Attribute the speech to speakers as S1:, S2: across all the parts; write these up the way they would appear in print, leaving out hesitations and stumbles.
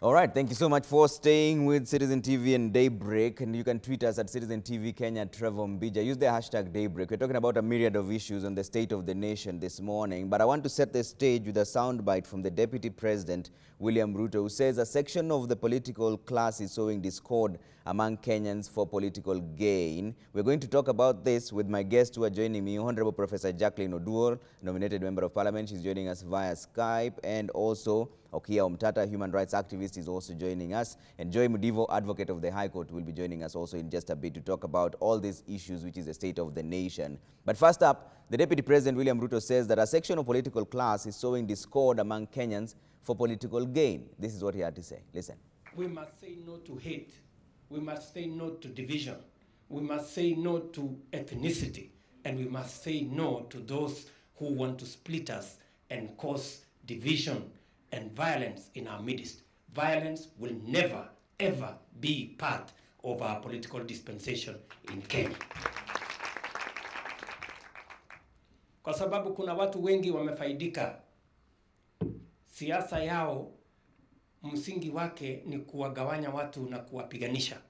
S1: All right, thank you so much for staying with Citizen TV and Daybreak, and you can tweet us at Citizen TV Kenya, Trevor Mbija. Use the hashtag Daybreak. We're talking about a myriad of issues on the state of the nation this morning, but I want to set the stage with a soundbite from the Deputy President, William Ruto, who says a section of the political class is sowing discord among Kenyans for political gain. We're going to talk about this with my guests who are joining me, Honorable Professor Jackline Oduor, nominated Member of Parliament. She's joining us via Skype, and also Okiya Omtata, human rights activist, is also joining us. And Mudivo, advocate of the High Court, will be joining us also in just a bit to talk about all these issues, which is the state of the nation. But first up, the Deputy President, William Ruto, says that a section of political class is sowing discord among Kenyans for political gain. This is what he had to say. Listen.
S2: We must say no to hate. We must say no to division. We must say no to ethnicity. And we must say no to those who want to split us and cause division and violence in our midst. Violence will never, ever be part of our political dispensation in Kenya. Kwa sababu kuna watu wengi wamefaidika. Siasa yao msingi wake ni kuwagawanya watu na kuwapiganisha.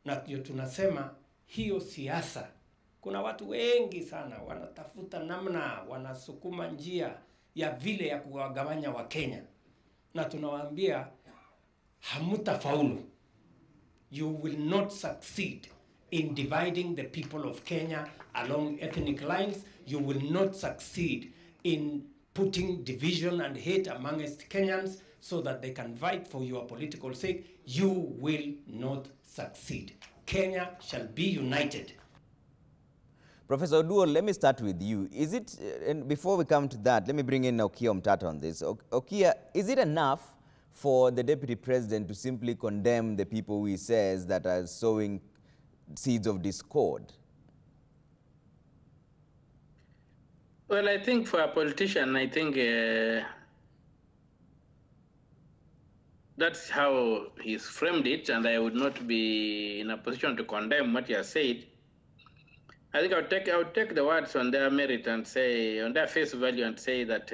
S2: Na ndio tunasema hiyo siasa, kuna watu wengi sana wanatafuta namna, wanasukuma njia ya vile ya kuwagawanya wa Kenya. Na tunawaambia hamutafaulu. You will not succeed in dividing the people of Kenya along ethnic lines. You will not succeed in putting division and hate amongst Kenyans so that they can fight for your political sake. You will not succeed. Kenya shall be united.
S1: Professor Oduor, let me start with you. Is it, and before we come to that, let me bring in Okiya Omtata on this. Okiya, is it enough for the Deputy President to simply condemn the people who he says that are sowing seeds of discord?
S3: Well, I think for a politician, I think that's how he's framed it, and I would not be in a position to condemn what he has said. I think I would take the words on their merit and say, on their face value, and say that,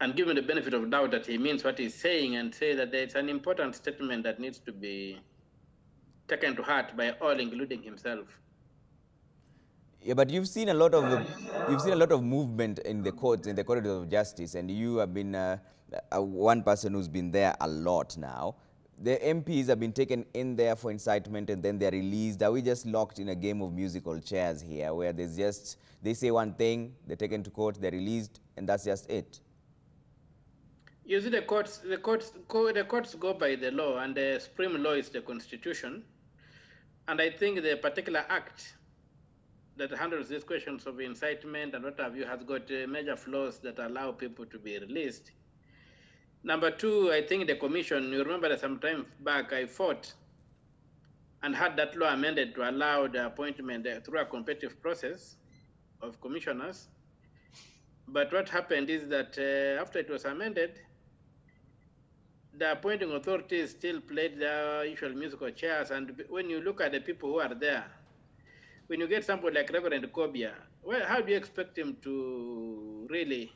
S3: and give him the benefit of doubt that he means what he's saying, and say that it's an important statement that needs to be taken to heart by all, including himself.
S1: Yeah, but you've seen a lot of movement in the courts, in the corridors of justice, and you have been one person who's been there a lot now. The MPs have been taken in there for incitement and then they're released. Are we just locked in a game of musical chairs here where there's just, they say one thing, they're taken to court, they're released, and that's just it?
S3: You see, the courts go by the law, and the supreme law is the Constitution. And I think the particular act that handles these questions of incitement and what have you has got major flaws that allow people to be released. Number two, I think the commission, you remember that some time back I fought and had that law amended to allow the appointment through a competitive process of commissioners. But what happened is that after it was amended, the appointing authorities still played their usual musical chairs. And when you look at the people who are there, when you get somebody like Reverend Okiya, well, how do you expect him to really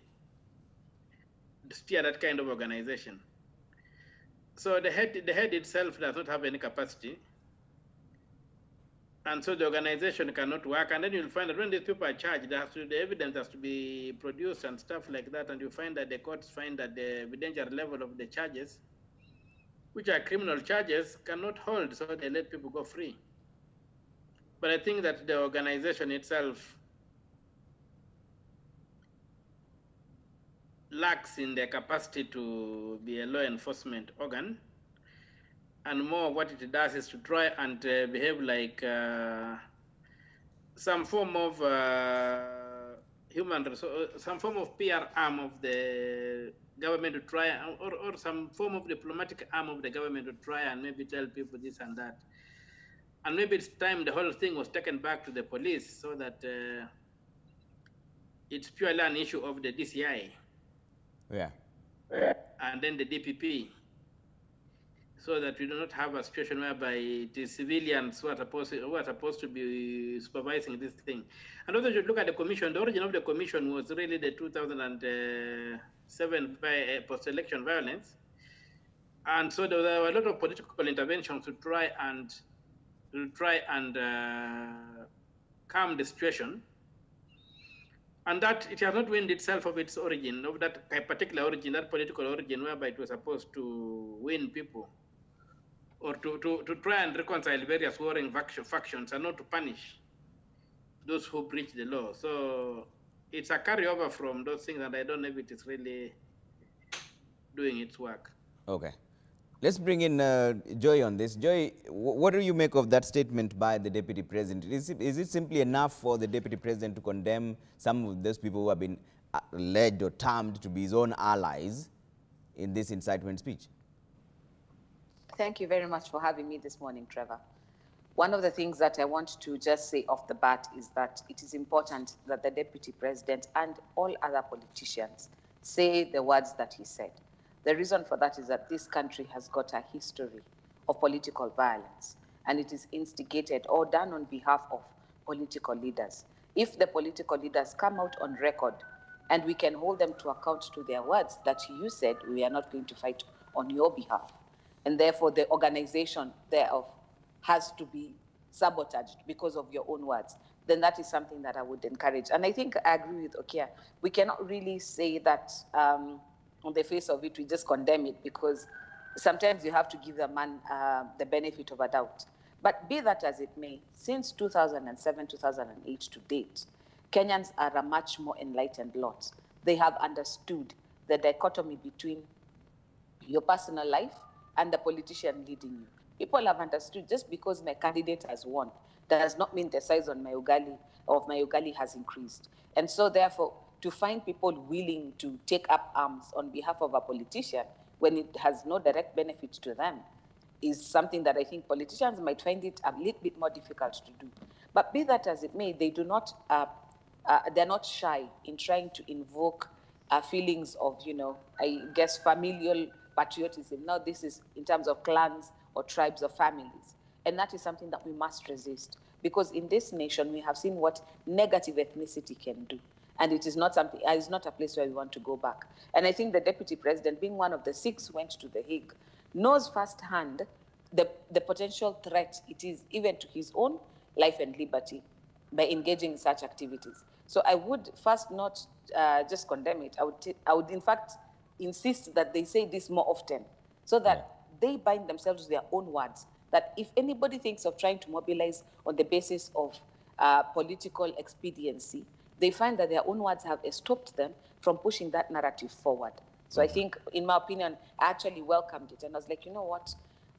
S3: steer that kind of organization? So the head itself does not have any capacity, and so the organization cannot work. And then you'll find that when these people are charged, the evidence has to be produced and stuff like that, and you find that the courts find that the evidentiary level of the charges, which are criminal charges, cannot hold, so they let people go free. But I think that the organization itself lacks in the capacity to be a law enforcement organ, and more what it does is to try and behave like some form of some form of PR arm of the government to try, or some form of diplomatic arm of the government to try and maybe tell people this and that. And maybe it's time the whole thing was taken back to the police so that it's purely an issue of the DCI.
S1: Yeah.
S3: And then the DPP, so that we do not have a situation whereby it is civilians who are supposed to be supervising this thing. And also, you look at the commission. The origin of the commission was really the 2007 post-election violence, And so there were a lot of political interventions to try and calm the situation, and that it has not wind itself of its origin, of that particular origin, that political origin, whereby it was supposed to win people or to try and reconcile various warring factions and not to punish those who breach the law. So it's a carryover from those things, and I don't know if it is really doing its work.
S1: Okay. Let's bring in Joy on this. Joy, what do you make of that statement by the Deputy President? Is it simply enough for the Deputy President to condemn some of those people who have been alleged or termed to be his own allies in this incitement speech?
S4: Thank you very much for having me this morning, Trevor. One of the things that I want to just say off the bat is that it is important that the Deputy President and all other politicians say the words that he said. The reason for that is that this country has got a history of political violence, and it is instigated or done on behalf of political leaders. If the political leaders come out on record and we can hold them to account to their words that you said, we are not going to fight on your behalf, and therefore the organization thereof has to be sabotaged because of your own words, then that is something that I would encourage. And I think I agree with Okiya. We cannot really say that on the face of it, we just condemn it, because sometimes you have to give the man the benefit of a doubt. But be that as it may, since 2007, 2008 to date, Kenyans are a much more enlightened lot. They have understood the dichotomy between your personal life and the politician leading you. People have understood just because my candidate has won does not mean the size on my ugali has increased. And so therefore, to find people willing to take up arms on behalf of a politician when it has no direct benefit to them is something that I think politicians might find it a little bit more difficult to do. But be that as it may, they do not, they're not shy in trying to invoke feelings of, I guess, familial patriotism. Now this is in terms of clans or tribes or families. And that is something that we must resist, because in this nation, we have seen what negative ethnicity can do. And it is not something, it's not a place where we want to go back. And I think the Deputy President, being one of the 6 who went to The Hague, knows firsthand the potential threat it is even to his own life and liberty by engaging in such activities. So I would first not just condemn it. I would in fact insist that they say this more often, so that they bind themselves to their own words, that if anybody thinks of trying to mobilize on the basis of political expediency, they find that their own words have stopped them from pushing that narrative forward. So I think, in my opinion, I actually welcomed it. And I was like, you know what?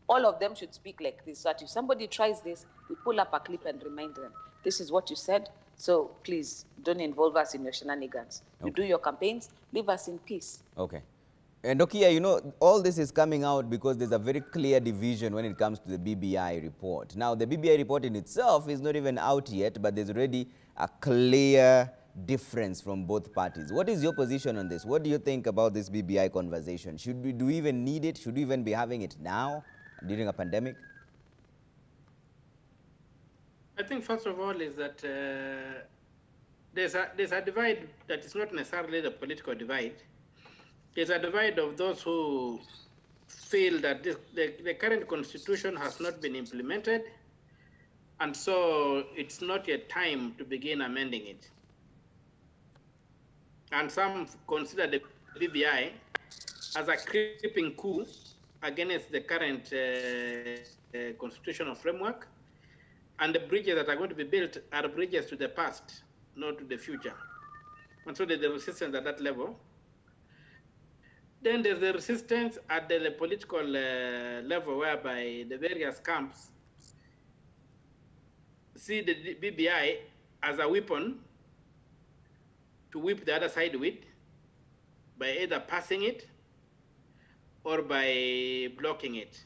S4: All of them should speak like this. So that if somebody tries this, we pull up a clip and remind them, this is what you said. So please don't involve us in your shenanigans. You do your campaigns, leave us in peace.
S1: Okay. And Okiya, all this is coming out because there's a very clear division when it comes to the BBI report. Now, the BBI report in itself is not even out yet, but there's already a clear difference from both parties. What is your position on this? What do you think about this BBI conversation? Do we even need it? Should we even be having it now during a pandemic?
S3: I think first of all is that there's a divide that is not necessarily the political divide. There's a divide of those who feel that the current constitution has not been implemented, and so it's not yet time to begin amending it. And some consider the BBI as a creeping coup against the current constitutional framework, and the bridges that are going to be built are bridges to the past, not to the future. And so there's the resistance at that level. Then there's the resistance at the political level, whereby the various camps see the BBI as a weapon to whip the other side with, by either passing it or by blocking it.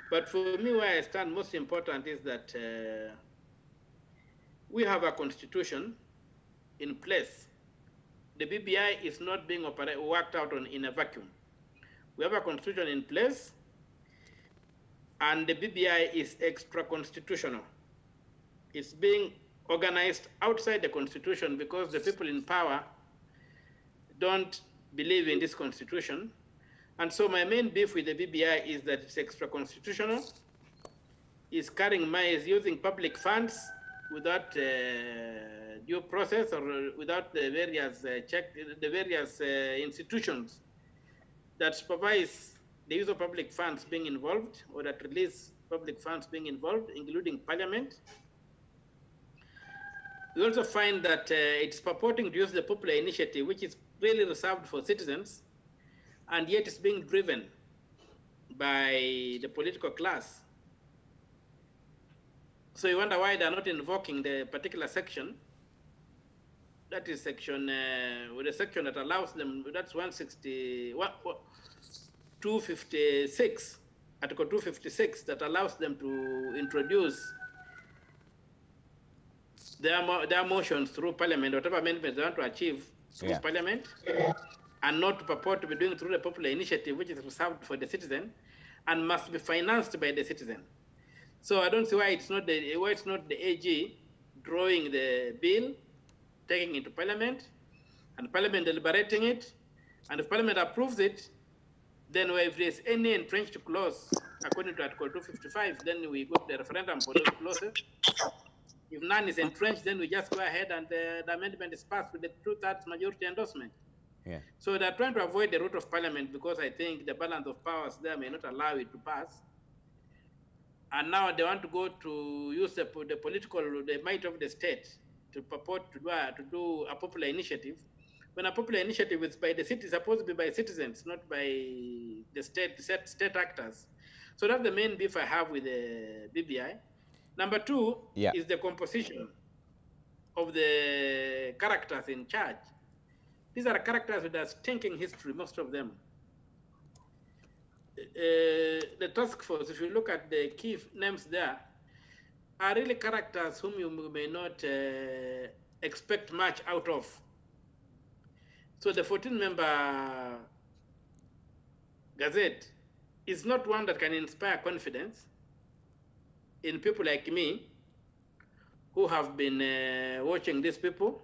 S3: But for me, where I stand most important is that we have a constitution in place. The BBI is not being worked out in a vacuum. We have a constitution in place, and the BBI is extra-constitutional. It's being organized outside the constitution because the people in power don't believe in this constitution, And so my main beef with the BBI is that it's extra-constitutional, is carrying money, is using public funds without due process or without the various institutions that supervise the use of public funds being involved, or that release public funds being involved, including Parliament. We also find that it's purporting to use the popular initiative, which is really reserved for citizens, and yet it's being driven by the political class. So you wonder why they're not invoking the particular section. That is section, with a section that allows them, that's 256, Article 256, that allows them to introduce their motions through Parliament, whatever amendments they want to achieve through Parliament, and not to purport to be doing through the popular initiative, which is reserved for the citizen and must be financed by the citizen. So I don't see why it's not the AG drawing the bill, taking it to Parliament, and Parliament deliberating it, and if Parliament approves it, then if there's any entrenched clause according to Article 255, then we go to the referendum for those clauses. If none is entrenched, then we just go ahead and the amendment is passed with the 2/3 majority endorsement.
S1: Yeah.
S3: So they're trying to avoid the route of Parliament because I think the balance of powers there may not allow it to pass. And now they want to go to use the might of the state to purport to do a popular initiative. When a popular initiative is by the city, it's supposed to be by citizens, not by the state actors. So that's the main beef I have with the BBI. Number two is the composition of the characters in charge. These are characters with a stinking history, most of them. The task force, if you look at the key names there, are really characters whom you may not expect much out of. So the 14-member gazette is not one that can inspire confidence in people like me who have been watching these people.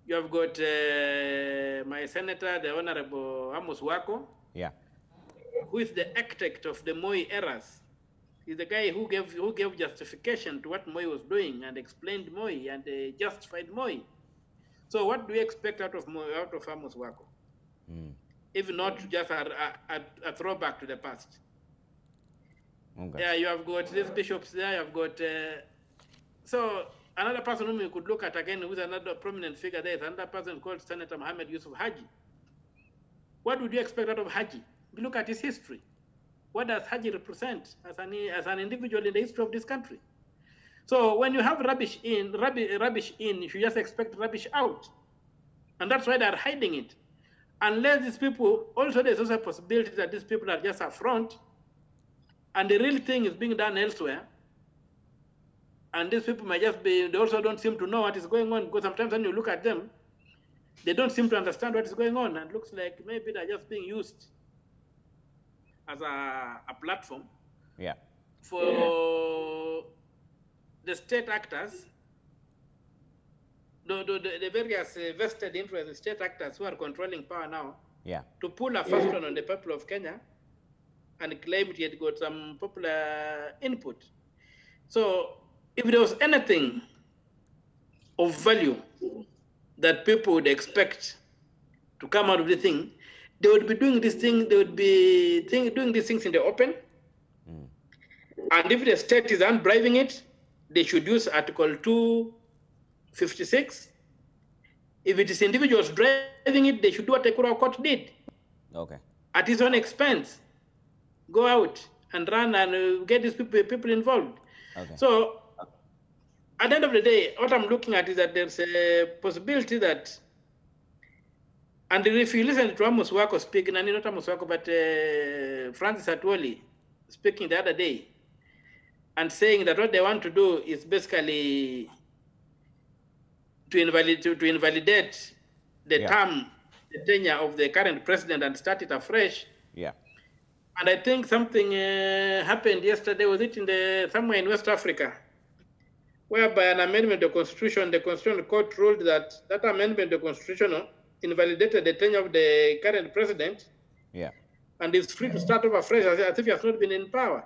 S3: You have got my senator, the Honorable Amos Wako, who is the architect of the Moi errors. He's the guy who gave justification to what Moi was doing and explained Moi and justified Moi. So what do we expect out of Amos Wako? If not just a throwback to the past. Okay. Yeah, you have got these bishops there, you have got, so another person whom you could look at again, who's another prominent figure there, is another person called Senator Mohammed Yusuf Haji. What would you expect out of Haji? You look at his history. What does Haji represent as an individual in the history of this country? So when you have rubbish in, you should just expect rubbish out. And that's why they're hiding it. Unless these people, also there's also a possibility that these people are just a front, and the real thing is being done elsewhere. And these people might just be, they also don't seem to know what is going on, because sometimes when you look at them, they don't seem to understand what is going on, and it looks like maybe they're just being used as a platform for the state actors, the various vested interest state actors who are controlling power now, to pull a fast one on the people of Kenya and claim it had got some popular input. So if there was anything of value that people would expect to come out of the thing, they would be doing this thing, they would be doing these things in the open. And if the state is unbribing it, they should use Article 256. If it is individuals driving it, they should do what the court did. At his own expense. Go out and run and get these people involved. So at the end of the day, what I'm looking at is that there's a possibility that, and if you listen to Amos Wako speaking, and not Amos Wako, but Francis Atwoli speaking the other day, and saying that what they want to do is basically to invalidate the term, the tenure of the current president and start it afresh. And I think something happened yesterday, was it somewhere in West Africa, whereby an amendment to the Constitution, the Constitutional Court ruled that that amendment to the Constitution invalidated the tenure of the current president,
S1: Yeah.
S3: and is free to start over fresh as if he has not been in power.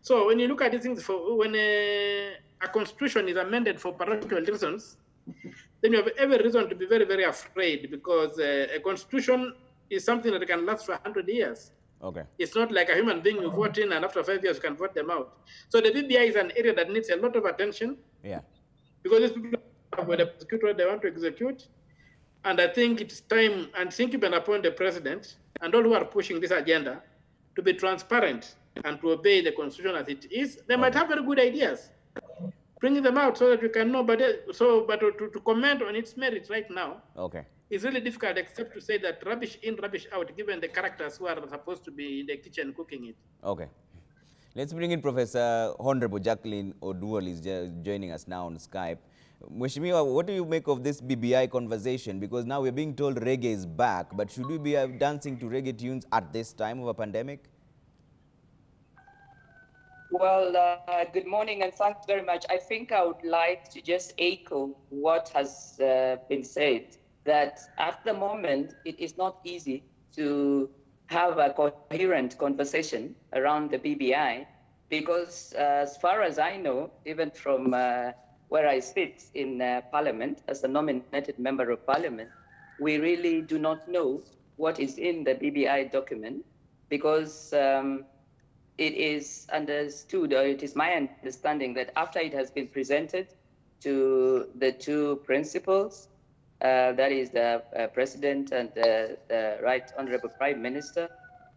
S3: So when you look at these things, when a constitution is amended for parochial reasons, then you have every reason to be very, very afraid, because a constitution is something that can last for 100 years.
S1: Okay.
S3: It's not like a human being you vote in and after 5 years you can vote them out. So the BBI is an area that needs a lot of attention.
S1: Yeah.
S3: Because these people have the prosecutor they want to execute. And I think it's time, and think you can appoint the president and all who are pushing this agenda to be transparent and to obey the constitution as it is. They might have very good ideas. Bring them out so that we can know, but to comment on its merits right now,
S1: Okay.
S3: it's really difficult, except to say that rubbish in, rubbish out, given the characters who are supposed to be in the kitchen cooking it.
S1: Okay. Let's bring in Professor Honorable Jackline Oduor is joining us now on Skype. Mheshimiwa, what do you make of this BBI conversation? Because now we're being told reggae is back, but should we be dancing to reggae tunes at this time of a pandemic?
S5: Well, good morning and thanks very much. I think I would like to just echo what has been said, that at the moment it is not easy to have a coherent conversation around the BBI, because as far as I know, even from where I sit in Parliament as a nominated member of Parliament, we really do not know what is in the BBI document, because it is understood, or it is my understanding, that after it has been presented to the two principals, that is the President and the Right Honorable Prime Minister,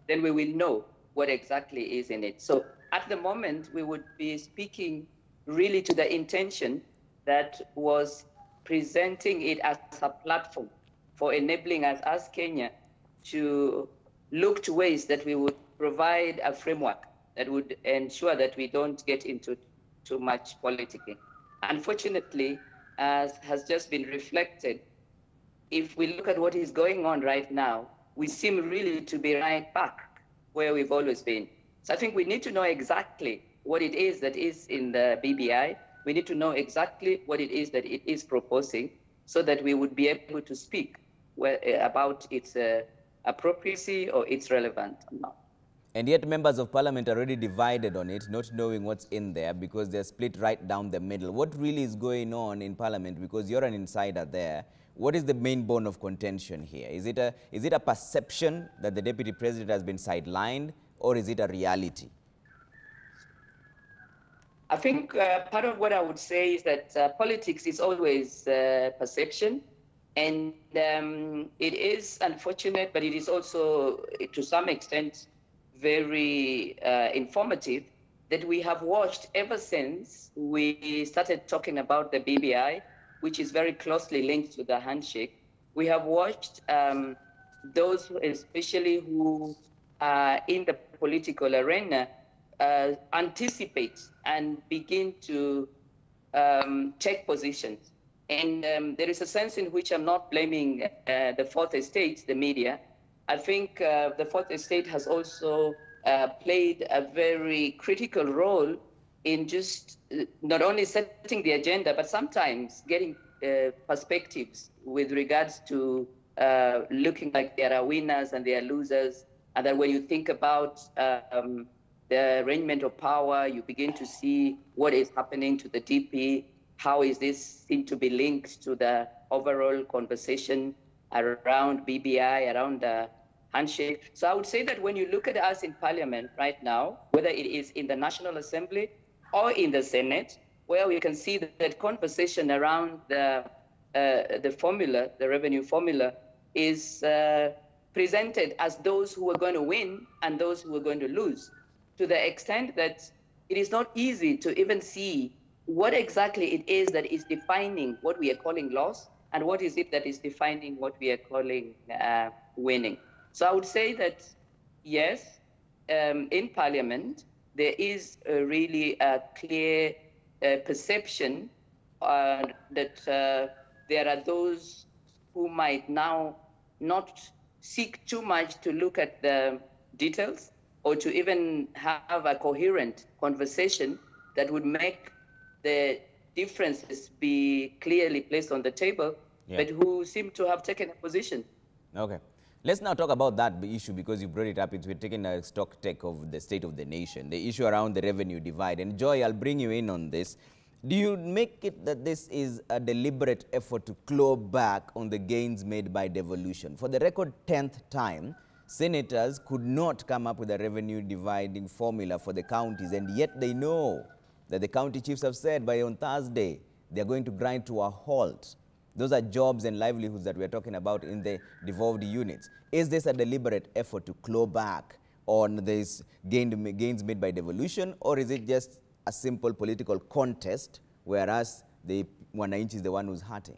S5: then we will know what exactly is in it. So at the moment, we would be speaking really to the intention that was presenting it as a platform for enabling us as Kenya to look to ways that we would provide a framework that would ensure that we don't get into too much politicking. Unfortunately, as has just been reflected, if we look at what is going on right now, we seem really to be right back where we've always been. So I think we need to know exactly what it is that is in the BBI. We need to know exactly what it is that it is proposing, so that we would be able to speak about its appropriacy or its relevance or not.
S1: And yet members of parliament are already divided on it, not knowing what's in there, because they're split right down the middle. What really is going on in parliament? Because you're an insider there. What is the main bone of contention here? Is it a perception that the deputy president has been sidelined, or is it a reality?
S5: I think part of what I would say is that politics is always perception. And it is unfortunate, but it is also, to some extent, very informative, that we have watched ever since we started talking about the BBI, which is very closely linked to the handshake. We have watched those especially who are in the political arena anticipate and begin to take positions. And there is a sense in which I'm not blaming the fourth estate, the media. I think the fourth estate has also played a very critical role in just not only setting the agenda, but sometimes getting perspectives with regards to looking like there are winners and there are losers. And that when you think about the arrangement of power, you begin to see what is happening to the DP. How is this seem to be linked to the overall conversation around BBI, around the handshake? So I would say that when you look at us in Parliament right now, whether it is in the National Assembly or in the Senate, where we can see that conversation around the formula, the revenue formula, is presented as those who are going to win and those who are going to lose, to the extent that it is not easy to even see what exactly it is that is defining what we are calling loss, and what is it that is defining what we are calling winning. So I would say that, yes, in Parliament, there is really a clear perception that there are those who might now not seek too much to look at the details or to even have a coherent conversation that would make the differences be clearly placed on the table, but who seem to have taken a position.
S1: Okay. Let's now talk about that issue because you brought it up. We're taking a stock take of the state of the nation, the issue around the revenue divide. And Joy, I'll bring you in on this. Do you make it that this is a deliberate effort to claw back on the gains made by devolution? For the record 10th time, senators could not come up with a revenue dividing formula for the counties, and yet they know that the county chiefs have said by on Thursday they're going to grind to a halt. Those are jobs and livelihoods that we're talking about in the devolved units. Is this a deliberate effort to claw back on these gains made by devolution, or is it just a simple political contest, whereas the Wananchi is the one who's hurting?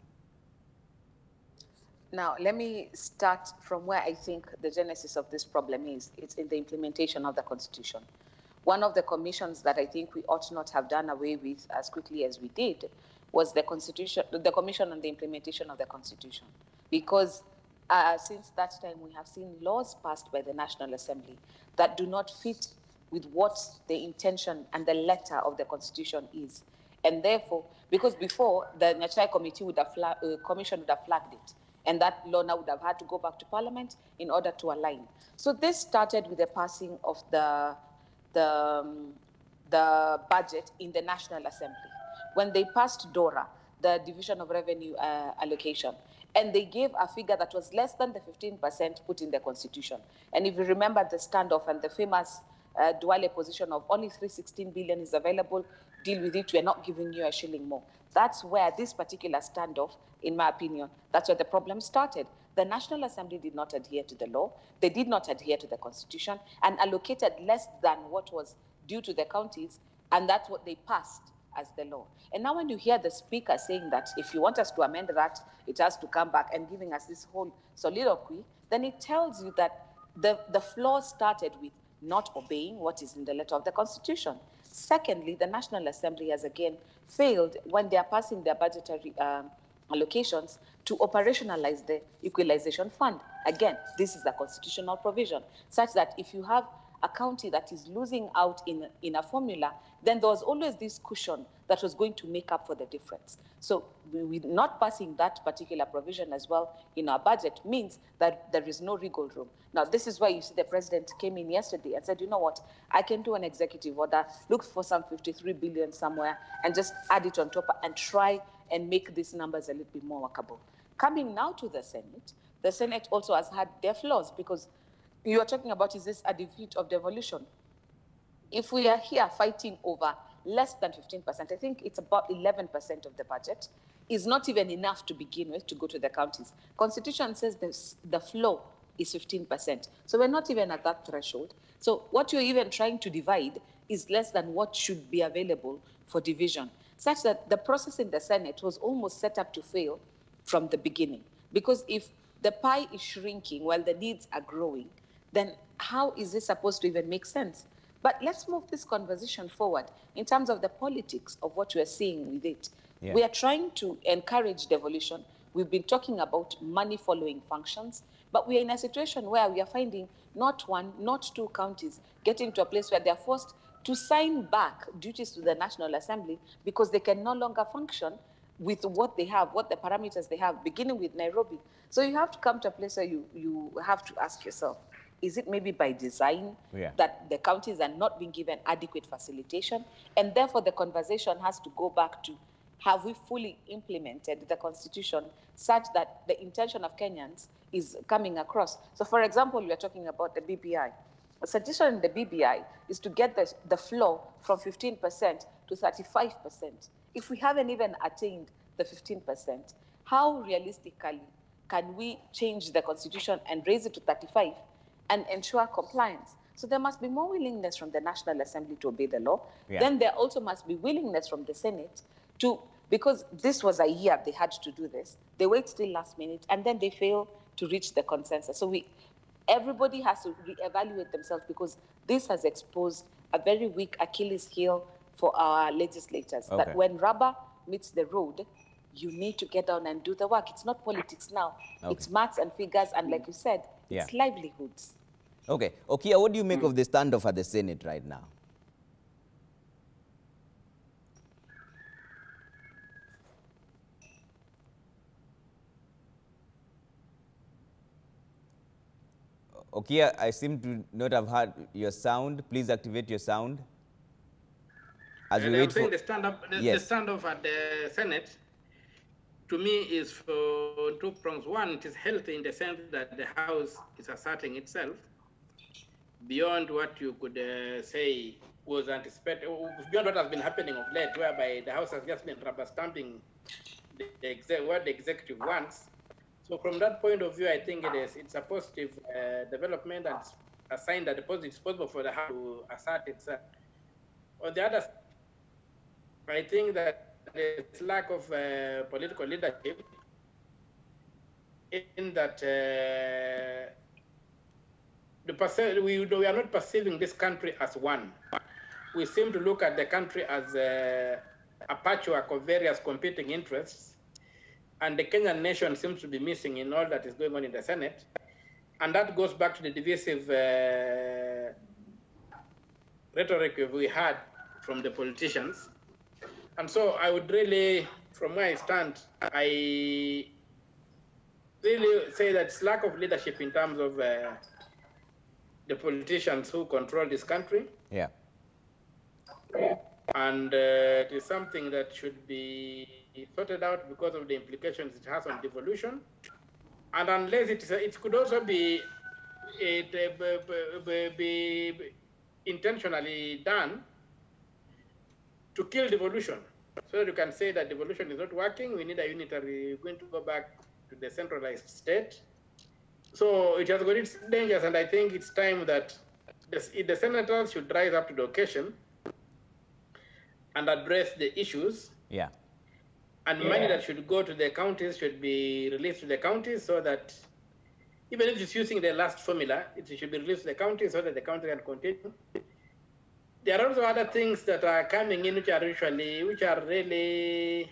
S4: Now, let me start from where I think the genesis of this problem is. It's in the implementation of the Constitution. One of the commissions that I think we ought not have done away with as quickly as we did was the Commission on the Implementation of the Constitution. Because since that time, we have seen laws passed by the National Assembly that do not fit with what the intention and the letter of the Constitution is. And therefore, because before, the Nyachai Committee would have Commission would have flagged it, and that law now would have had to go back to Parliament in order to align. So this started with the passing of the budget in the National Assembly. When they passed DORA, the Division of Revenue Allocation, and they gave a figure that was less than the 15% put in the Constitution. And if you remember the standoff and the famous Duale position of only 316 billion is available, deal with it, we're not giving you a shilling more. That's where this particular standoff, in my opinion, that's where the problem started. The National Assembly did not adhere to the law, they did not adhere to the Constitution, and allocated less than what was due to the counties, and that's what they passed as the law. And now when you hear the Speaker saying that if you want us to amend that, it has to come back, and giving us this whole soliloquy, then it tells you that the flaw started with not obeying what is in the letter of the Constitution. Secondly, the National Assembly has again failed when they are passing their budgetary allocations to operationalize the equalization fund. Again, this is a constitutional provision such that if you have a county that is losing out in a formula, then there was always this cushion that was going to make up for the difference. So we not passing that particular provision as well in our budget means that there is no wriggle room. Now, this is why you see the president came in yesterday and said, you know what, I can do an executive order, look for some 53 billion somewhere and just add it on top and try and make these numbers a little bit more workable. Coming now to the Senate also has had their flaws because you are talking about, is this a defeat of devolution? If we are here fighting over less than 15%, I think it's about 11% of the budget, is not even enough to begin with to go to the counties. Constitution says the floor is 15%. So we're not even at that threshold. So what you're even trying to divide is less than what should be available for division, such that the process in the Senate was almost set up to fail from the beginning. Because if the pie is shrinking while the needs are growing, then how is this supposed to even make sense? But let's move this conversation forward in terms of the politics of what we're seeing with it. Yeah. We are trying to encourage devolution. We've been talking about money following functions, but we are in a situation where we are finding not one, not two counties getting to a place where they're forced to sign back duties to the National Assembly because they can no longer function with what they have, what the parameters they have, beginning with Nairobi. So you have to come to a place where you have to ask yourself, is it maybe by design that the counties are not being given adequate facilitation? And therefore the conversation has to go back to, have we fully implemented the Constitution such that the intention of Kenyans is coming across? So for example, we are talking about the BBI. A suggestion in the BBI is to get the floor from 15% to 35%. If we haven't even attained the 15%, how realistically can we change the Constitution and raise it to 35 and ensure compliance? So there must be more willingness from the National Assembly to obey the law. Yeah. Then there also must be willingness from the Senate to, because this was a year they had to do this, they wait till last minute and then they fail to reach the consensus. So everybody has to reevaluate themselves because this has exposed a very weak Achilles heel for our legislators. Okay. That when rubber meets the road, you need to get down and do the work. It's not politics now. Okay. It's maths and figures, and like you said, it's livelihoods.
S1: Okay. Okiya, what do you make of the standoff at the Senate right now? Okiya, I seem to not have heard your sound. Please activate your sound. As we wait
S3: I'm saying
S1: for...
S3: the standoff, the
S1: Yes.
S3: standoff at the Senate, to me, is for two prongs. One, it is healthy in the sense that the House is asserting itself beyond what you could say was anticipated, beyond what has been happening of late, whereby the House has just been rubber stamping what the executive wants. So from that point of view, I think it's a positive development and a sign that it's possible for the House to assert itself. On the other side, I think that there's lack of political leadership in that we are not perceiving this country as one. We seem to look at the country as a patchwork of various competing interests, and the Kenyan nation seems to be missing in all that is going on in the Senate. And that goes back to the divisive rhetoric we had from the politicians. And so I would really, from where I stand, I really say that it's lack of leadership in terms of the politicians who control this country.
S1: Yeah.
S3: And it is something that should be sorted out because of the implications it has on devolution. And unless it could also be intentionally done to kill devolution, so that you can say that devolution is not working. We need a unitary, we're going to go back to the centralized state. So it has got its dangers, and I think it's time that the senators should rise up to the occasion and address the issues.
S1: Yeah.
S3: And money that should go to the counties should be released to the counties, so that even if it's using the last formula, it should be released to the counties so that the county can continue. There are also other things that are coming in which are really,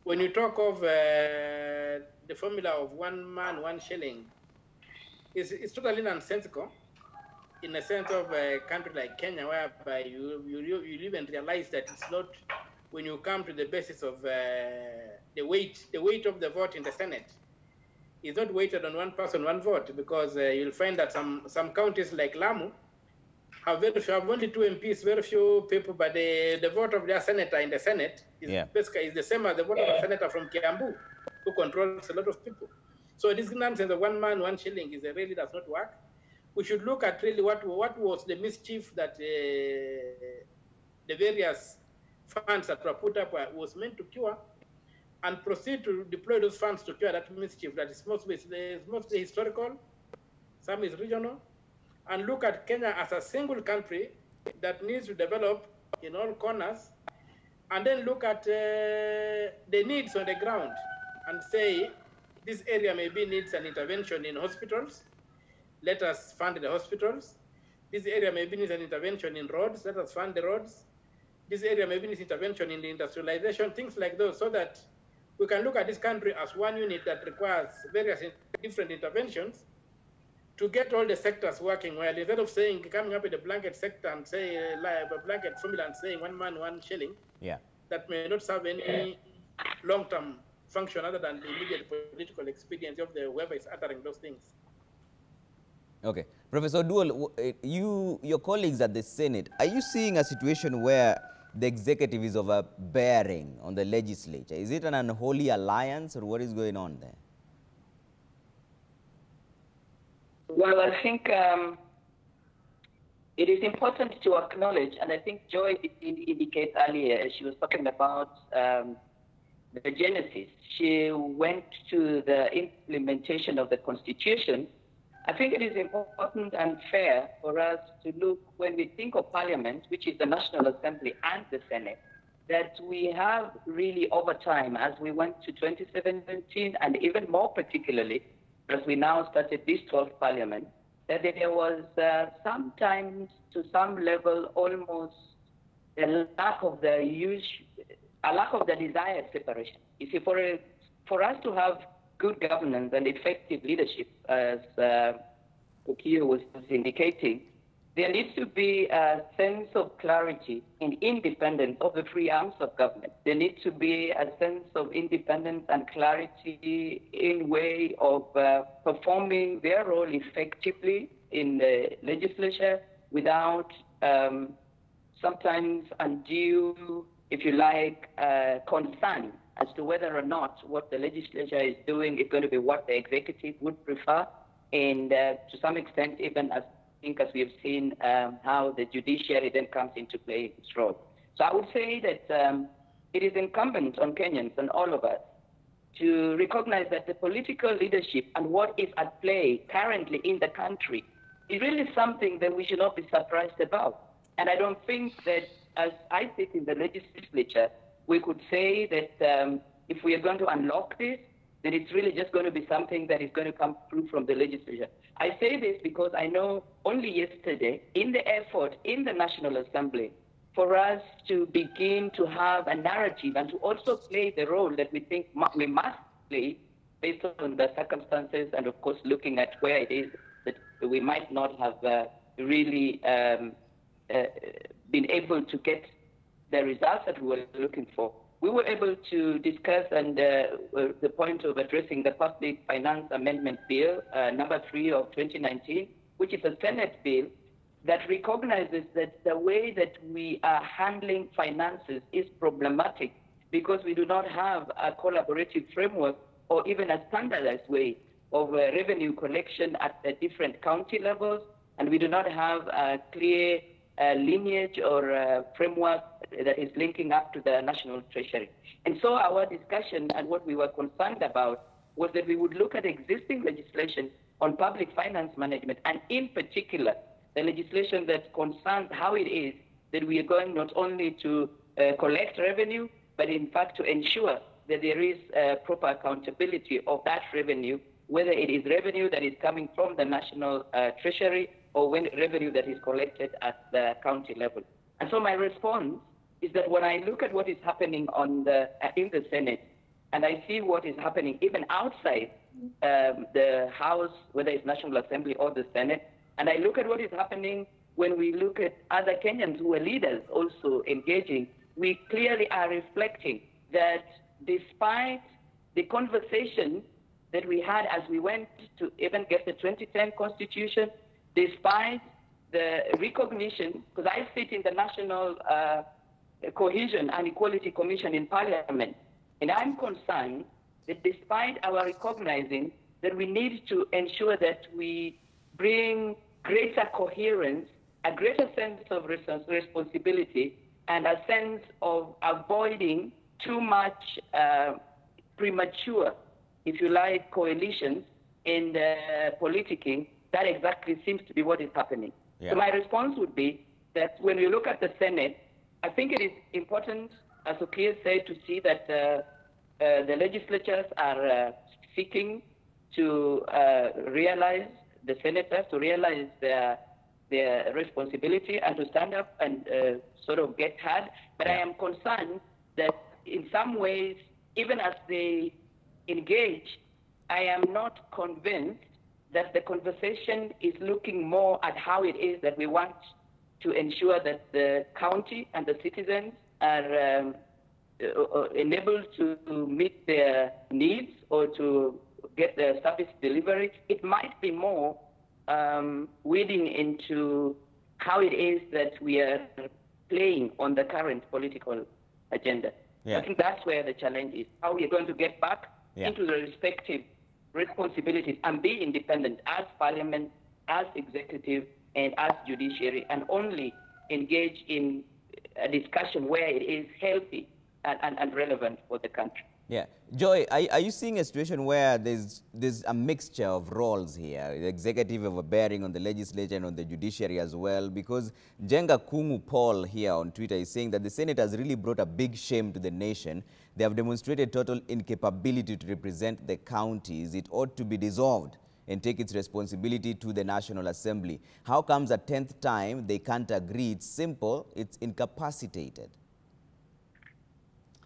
S3: when you talk of the formula of 1 man, 1 shilling, it's totally nonsensical in the sense of a country like Kenya, whereby you even realize that it's not, when you come to the basis of the weight of the vote in the Senate is not weighted on 1 person, 1 vote, because you'll find that some counties like Lamu have only 2 MPs, very few people, but the vote of their senator in the Senate is basically is the same as the vote of a senator from Kiambu, who controls a lot of people. So this nonsense of 1 man, 1 shilling really does not work. We should look at really what was the mischief that the various funds that were put up was meant to cure, and proceed to deploy those funds to cure that mischief that is mostly historical, some is regional, and look at Kenya as a single country that needs to develop in all corners, and then look at the needs on the ground and say, this area maybe needs an intervention in hospitals, let us fund the hospitals. This area maybe needs an intervention in roads, let us fund the roads. This area maybe needs intervention in the industrialization, things like those, so that we can look at this country as one unit that requires various different interventions to get all the sectors working well, instead of coming up with a blanket sector and say a blanket formula and saying 1 man, 1 shilling.
S1: Yeah.
S3: That may not serve any long-term function other than the immediate political expediency of whoever is uttering those things.
S1: Okay. Professor Oduor, your colleagues at the Senate, are you seeing a situation where the executive is overbearing on the legislature? Is it an unholy alliance, or what is going on there?
S5: Well, I think it is important to acknowledge, and I think Joy did indicate earlier, as she was talking about the genesis. She went to the implementation of the Constitution. I think it is important and fair for us to look, when we think of Parliament, which is the National Assembly and the Senate, that we have really over time, as we went to 2017, and even more particularly, as we now started this 12th Parliament, that there was sometimes, to some level, almost a lack of the desired separation. You see, for us to have good governance and effective leadership, as Okiya was indicating, There needs to be a sense of clarity and independence of the three arms of government. There needs to be a sense of independence and clarity in way of performing their role effectively in the legislature without sometimes undue, if you like, concern as to whether or not what the legislature is doing is going to be what the executive would prefer, and to some extent even as we have seen how the judiciary then comes into play in its role. So I would say that it is incumbent on Kenyans and all of us to recognize that the political leadership and what is at play currently in the country is really something that we should not be surprised about. And I don't think that as I sit in the legislature, we could say that if we are going to unlock this, then it's really just going to be something that is going to come through from the legislature. I say this because I know only yesterday, in the effort in the National Assembly, for us to begin to have a narrative and to also play the role that we think we must play based on the circumstances and, of course, looking at where it is that we might not have really been able to get the results that we were looking for. We were able to discuss and the point of addressing the Public Finance Amendment Bill, number 3 of 2019, which is a Senate bill that recognizes that the way that we are handling finances is problematic because we do not have a collaborative framework or even a standardized way of revenue collection at the different county levels, and we do not have a clear lineage or framework that is linking up to the National Treasury. And so our discussion and what we were concerned about was that we would look at existing legislation on public finance management, and in particular, the legislation that concerns how it is that we are going not only to collect revenue, but in fact to ensure that there is proper accountability of that revenue, whether it is revenue that is coming from the National Treasury or when revenue that is collected at the county level. And so my response is that when I look at what is happening in the Senate, and I see what is happening even outside the House, whether it's National Assembly or the Senate, and I look at what is happening when we look at other Kenyans who are leaders also engaging, we clearly are reflecting that despite the conversation that we had as we went to even get the 2010 Constitution, despite the recognition, because I sit in the National Cohesion and Equality Commission in Parliament, and I'm concerned that despite our recognizing that we need to ensure that we bring greater coherence, a greater sense of responsibility, and a sense of avoiding too much premature, if you like, coalitions in the politicking, that exactly seems to be what is happening. Yeah. So my response would be that when we look at the Senate, I think it is important, as Okiya said, to see that the legislatures are seeking to realize, the senators to realize their responsibility and to stand up and sort of get heard. But I am concerned that in some ways, even as they engage, I am not convinced that the conversation is looking more at how it is that we want to ensure that the county and the citizens are enabled to meet their needs or to get their service delivery. It might be more wading into how it is that we are playing on the current political agenda. Yeah. I think that's where the challenge is, how we are going to get back into the respective responsibilities and be independent as parliament, as executive, and as judiciary, and only engage in a discussion where it is healthy and relevant for the country.
S1: Yeah. Joy, are you seeing a situation where there's a mixture of roles here, the executive have a bearing on the legislature and on the judiciary as well? Because Jenga Kungu Paul here on Twitter is saying that the Senate has really brought a big shame to the nation. They have demonstrated total incapability to represent the counties. It ought to be dissolved and take its responsibility to the National Assembly. How comes a 10th time they can't agree? It's simple, it's incapacitated.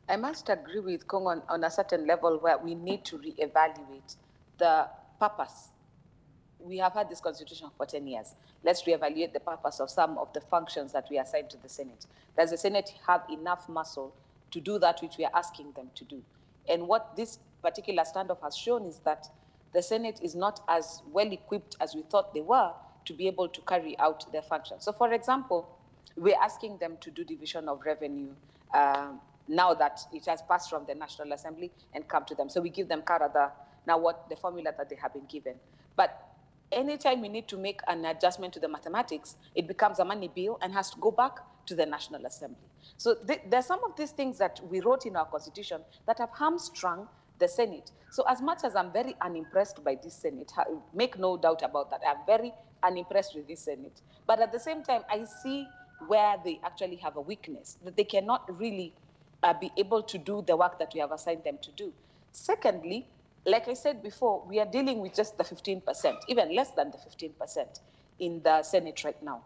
S4: I must agree with Kong on a certain level where we need to reevaluate the purpose we have had this constitution for 10 years. Let's reevaluate the purpose of some of the functions that we assigned to the Senate. Does the Senate have enough muscle to do that which we are asking them to do? And what this particular standoff has shown is that the Senate is not as well equipped as we thought they were to be able to carry out their function. So for example, we're asking them to do division of revenue now that it has passed from the National Assembly and come to them. So we give them the formula that they have been given. But anytime we need to make an adjustment to the mathematics, it becomes a money bill and has to go back to the National Assembly. So there are some of these things that we wrote in our constitution that have hamstrung the Senate. So as much as I'm very unimpressed by this Senate, make no doubt about that, I'm very unimpressed with this Senate. But at the same time, I see where they actually have a weakness, that they cannot really be able to do the work that we have assigned them to do. Secondly, like I said before, we are dealing with just the 15%, even less than the 15% in the Senate right now.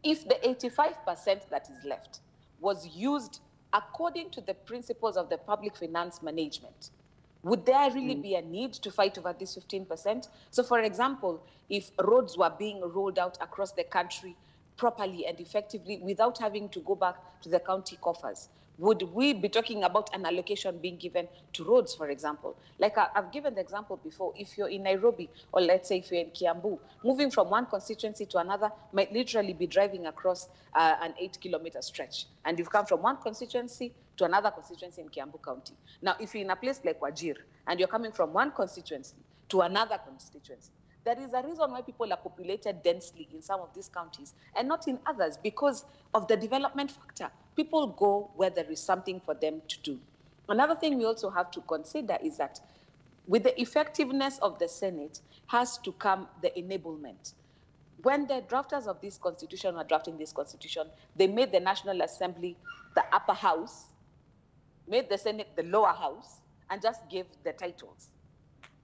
S4: If the 85% that is left was used according to the principles of the public finance management, would there really be a need to fight over this 15%? So for example, if roads were being rolled out across the country properly and effectively without having to go back to the county coffers, would we be talking about an allocation being given to roads, for example? Like I've given the example before, if you're in Nairobi, or let's say if you're in Kiambu, moving from one constituency to another might literally be driving across an 8-kilometer stretch. And you've come from one constituency to another constituency in Kiambu County. Now, if you're in a place like Wajir, and you're coming from one constituency to another constituency, there is a reason why people are populated densely in some of these counties and not in others, because of the development factor. People go where there is something for them to do. Another thing we also have to consider is that with the effectiveness of the Senate has to come the enablement. When the drafters of this constitution were drafting this constitution, they made the National Assembly the upper house, made the Senate the lower house, and just gave the titles.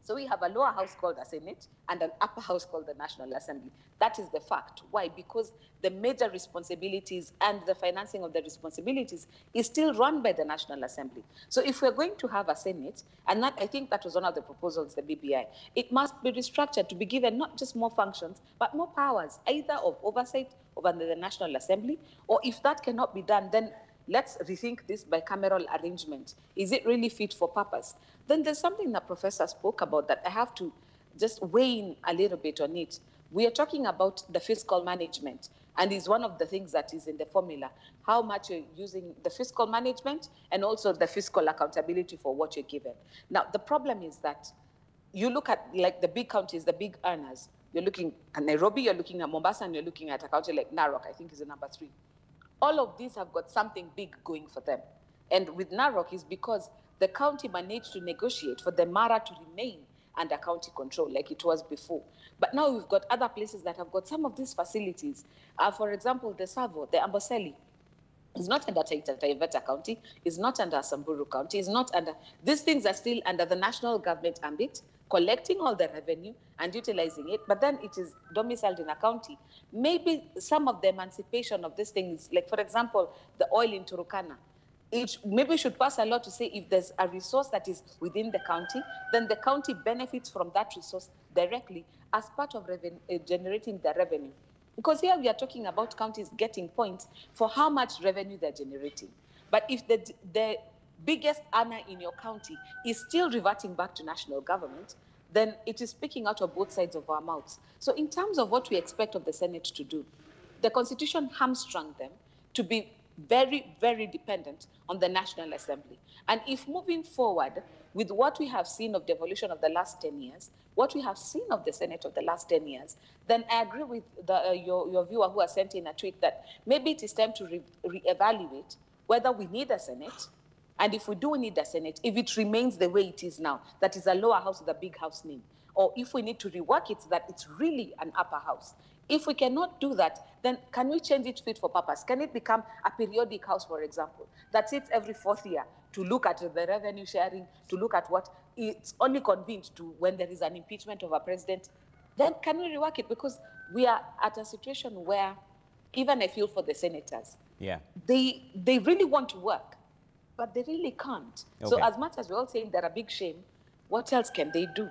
S4: So we have a lower house called the Senate and an upper house called the National Assembly. That is the fact. Why? Because the major responsibilities and the financing of the responsibilities is still run by the National Assembly. So if we're going to have a Senate, and that, I think that was one of the proposals, the BBI, it must be restructured to be given not just more functions, but more powers, either of oversight over the National Assembly, or if that cannot be done, then let's rethink this bicameral arrangement. Is it really fit for purpose? Then there's something that Professor spoke about that I have to just weigh in a little bit on it. We are talking about the fiscal management, and is one of the things that is in the formula, how much you're using the fiscal management and also the fiscal accountability for what you're given. Now, the problem is that you look at like the big counties, the big earners, you're looking at Nairobi, you're looking at Mombasa, and you're looking at a county like Narok, I think is the number 3. All of these have got something big going for them. And with Narok is because the county managed to negotiate for the Mara to remain under county control like it was before. But now we've got other places that have got some of these facilities. For example, the Savo, the Amboseli, is not under Taita Taveta County, is not under Samburu County, is not under, these things are still under the national government ambit, collecting all the revenue and utilizing it, but then it is domiciled in a county. Maybe some of the emancipation of these things, like for example, the oil in Turkana, maybe should pass a law to say if there's a resource that is within the county, then the county benefits from that resource directly as part of generating the revenue. Because here we are talking about counties getting points for how much revenue they're generating. But if the biggest earner in your county is still reverting back to national government, then it is speaking out of both sides of our mouths. So in terms of what we expect of the Senate to do, the Constitution hamstrung them to be very, very dependent on the National Assembly. And if moving forward with what we have seen of the evolution of the last 10 years, what we have seen of the Senate of the last 10 years, then I agree with your viewer who has sent in a tweet that maybe it is time to reevaluate whether we need a Senate. And if we do need a Senate, if it remains the way it is now, that is a lower house with a big house name, or if we need to rework it so that it's really an upper house. If we cannot do that, then can we change it fit for purpose? Can it become a periodic house, for example, that sits every 4th year to look at the revenue sharing, to look at what it's only convened to when there is an impeachment of a president? Then can we rework it? Because we are at a situation where, even I feel for the senators, they really want to work, but they really can't. Okay. So as much as we're all saying they're a big shame, what else can they do?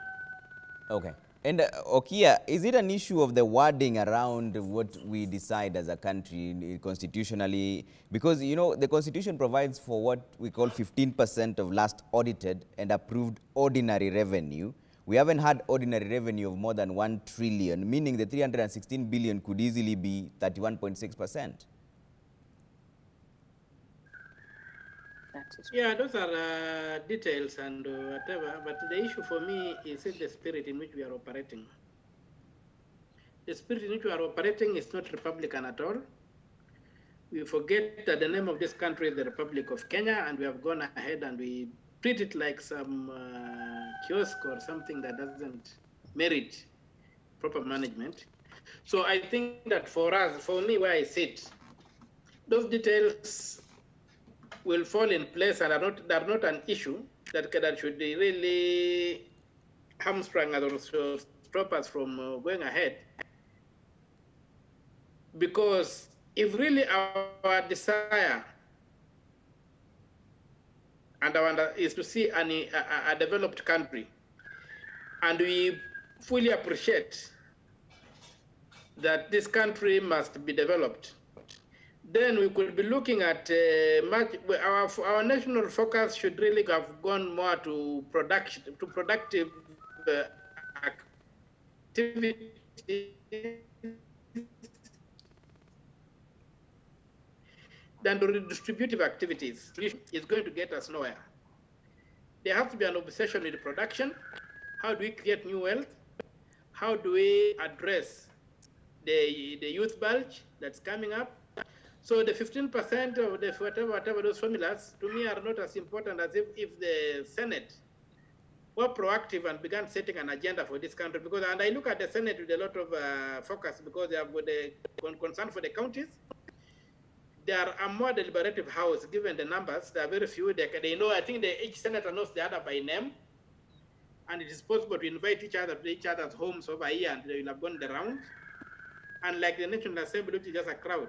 S1: Okay. And Okiya, is it an issue of the wording around what we decide as a country constitutionally? Because, you know, the Constitution provides for what we call 15% of last audited and approved ordinary revenue. We haven't had ordinary revenue of more than 1 trillion, meaning the 316 billion could easily be 31.6%.
S3: Yeah, those are details and whatever, but the issue for me is the spirit in which we are operating. The spirit in which we are operating is not Republican at all. We forget that the name of this country is the Republic of Kenya, and we have gone ahead and we treat it like some kiosk or something that doesn't merit proper management. So I think that for us, for me, where I sit, those details will fall in place and are not an issue that should really hamstring us or stop us from going ahead. Because if really our desire and our is to see a developed country, and we fully appreciate that this country must be developed, then we could be looking at our national focus should really have gone more to productive activity than to redistributive activities. Is going to get us nowhere. There has to be an obsession with production. How do we create new wealth? How do we address the youth bulge that's coming up? So the 15% of the whatever those formulas, to me, are not as important as if the Senate were proactive and began setting an agenda for this country. Because, and I look at the Senate with a lot of focus, because they have the concern for the counties. They are a more deliberative house, given the numbers. There are very few. They know, I think each senator knows the other by name. And it is possible to invite each other to each other's homes over here, and they will have gone the round. And like the National Assembly, which is just a crowd.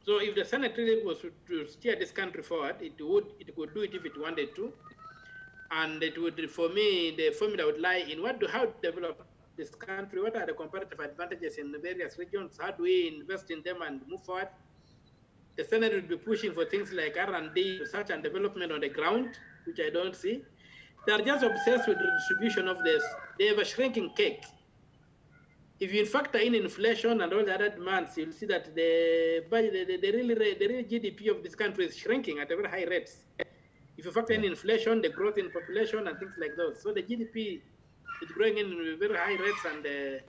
S3: So if the Senate really was to steer this country forward, it could do it if it wanted to. And it would, for me, the formula would lie in how to develop this country, what are the comparative advantages in the various regions, how do we invest in them and move forward. The Senate would be pushing for things like R&D, research and development on the ground, which I don't see. They are just obsessed with the distribution of this. They have a shrinking cake. If you factor in inflation and all the other demands, you'll see that the real GDP of this country is shrinking at a very high rates. If you factor in inflation, the growth in population and things like those. So the GDP is growing in very high rates, and the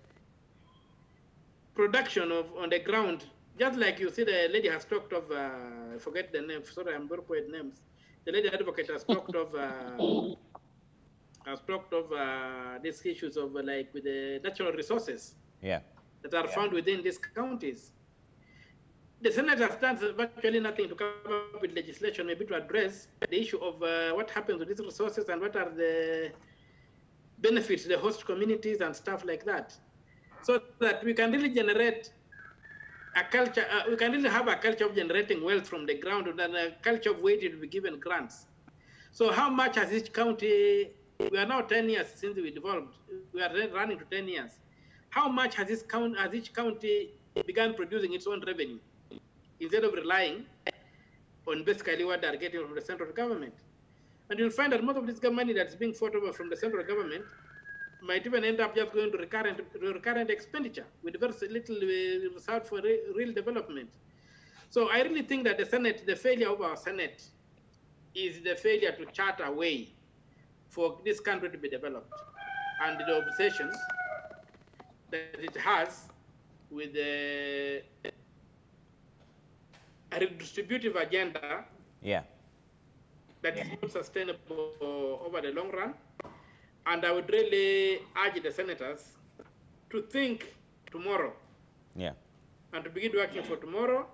S3: production on the ground, just like you see the lady has talked of, I forget the name, sorry, I'm very poor at names. The lady advocate has talked of, these issues of like with the natural resources that are found within these counties. The Senate has done virtually nothing to come up with legislation, maybe to address the issue of what happens with these resources and what are the benefits to the host communities and stuff like that. So that we can really generate a culture, we can really have a culture of generating wealth from the ground, and a culture of waiting to be given grants. So how much has each county, we are now 10 years since we developed, we are running to 10 years. How much has each county begun producing its own revenue, instead of relying on basically what they're getting from the central government? And you'll find that most of this money that's being fought over from the central government might even end up just going to recurrent expenditure with very little result for real development. So I really think that the Senate, the failure of our Senate is the failure to chart a way for this country to be developed, and the obsession that it has with a redistributive agenda that is not sustainable over the long run. And I would really urge the senators to think tomorrow, and to begin working for tomorrow,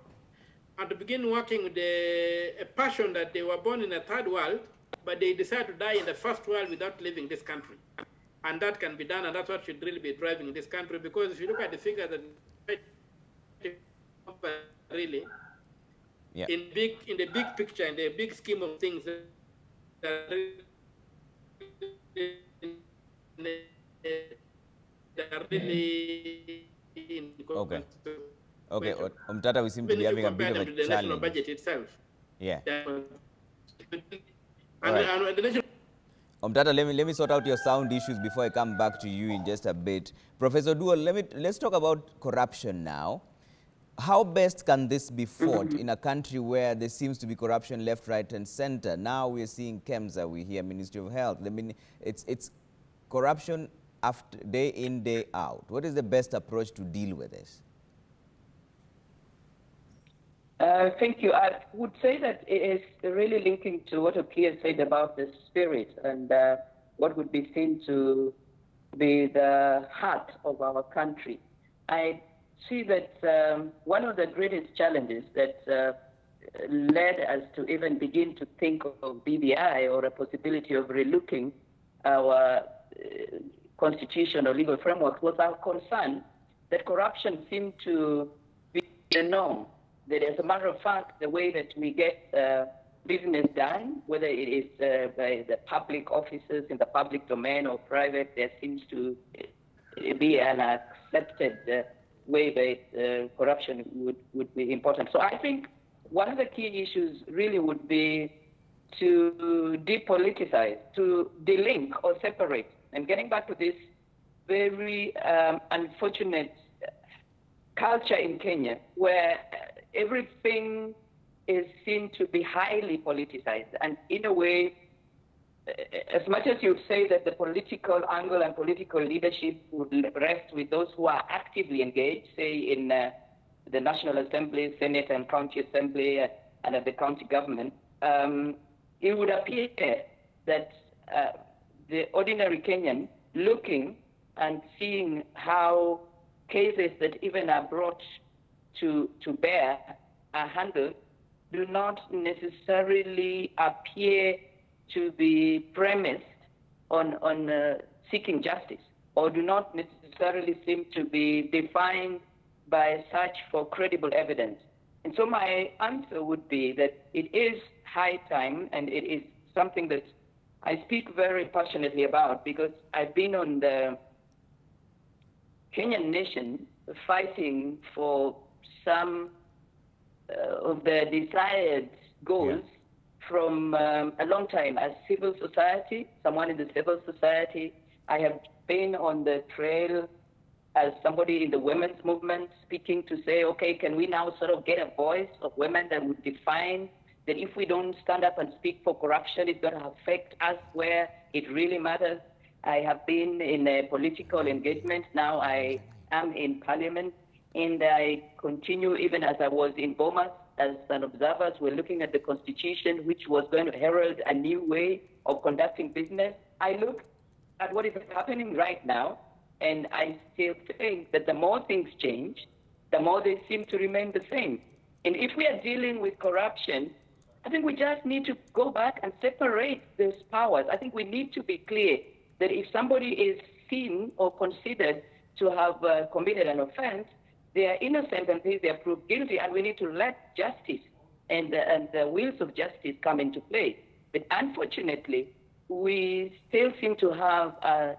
S3: and to begin working with a passion that they were born in a third world, but they decide to die in the first world without leaving this country. And that can be done, and that's what should really be driving this country. Because if you look at the figures that really, in the big picture, in the big scheme of things, are really
S1: Okay. Okay, Omtata, we seem to be having a bit of a
S3: to the national
S1: challenge.
S3: budget itself.
S1: Yeah.
S3: And,
S1: Right.
S3: and the national
S1: Omtata, let me sort out your sound issues before I come back to you in just a bit. Professor Oduor, let's talk about corruption now. How best can this be fought in a country where there seems to be corruption left, right, and center? Now we're seeing KEMSA, we hear Ministry of Health. I mean, it's corruption after day in, day out. What is the best approach to deal with this?
S5: Thank you. I would say that it is really linking to what Okiya said about the spirit and what would be seen to be the heart of our country. I see that one of the greatest challenges that led us to even begin to think of BBI or a possibility of relooking our constitution or legal framework was our concern that corruption seemed to be the norm. That as a matter of fact, the way that we get business done, whether it is by the public officers in the public domain or private, there seems to be an accepted way that corruption would be important. So I think one of the key issues really would be to depoliticize, to delink or separate. And getting back to this very unfortunate culture in Kenya where everything is seen to be highly politicized. And in a way, as much as you say that the political angle and political leadership would rest with those who are actively engaged, say in the National Assembly, Senate and County Assembly and at the county government, it would appear that the ordinary Kenyan looking and seeing how cases that even are brought to bear are handled do not necessarily appear to be premised on seeking justice, or do not necessarily seem to be defined by search for credible evidence. And so my answer would be that it is high time, and it is something that I speak very passionately about because I've been on the Kenyan nation fighting for some of the desired goals from a long time as civil society, someone in the civil society. I have been on the trail as somebody in the women's movement speaking to say, okay, can we now sort of get a voice of women that would define that if we don't stand up and speak for corruption, it's going to affect us where it really matters. I have been in a political engagement. Now I am in parliament. And I continue even as I was in Bomas as an observer. We're looking at the constitution, which was going to herald a new way of conducting business. I look at what is happening right now, and I still think that the more things change, the more they seem to remain the same. And if we are dealing with corruption, I think we just need to go back and separate those powers. I think we need to be clear that if somebody is seen or considered to have committed an offense, they are innocent until they are proved guilty, and we need to let justice and the wheels of justice come into play. But unfortunately, we still seem to have a